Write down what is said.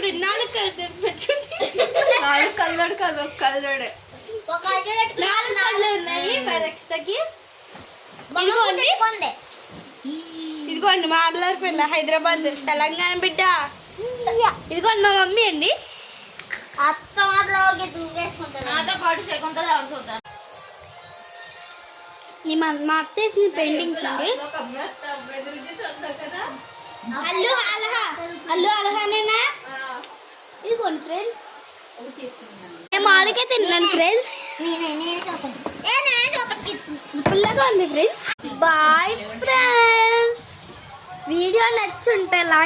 చూడు 4 కలర్ పెట్టుకుంది. 4 కలర్ కాదు, ఒక కలర్. 4 కలర్ ఉన్నాయి పరీక్షకి. ఇదిగోండి మా అల్లరి పిల్ల హైదరాబాద్ తెలంగాణ బిడ్డ. ఇదిగోండి మా మమ్మీ అండి. అత్త మాటలోకి నాతో పాటు శకుంతల ఆడుతుందా? మా అత్త వేసిన పెయింటింగ్స్ అండి. అల్లు అలహానేనా? ఇదిగోండి ఫ్రెండ్స్, మేము ఆడికే తిన్నాను ఫ్రెండ్స్. పుల్లగా ఉంది ఫ్రెండ్స్. Bye friends. వీడియో నచ్చుంటే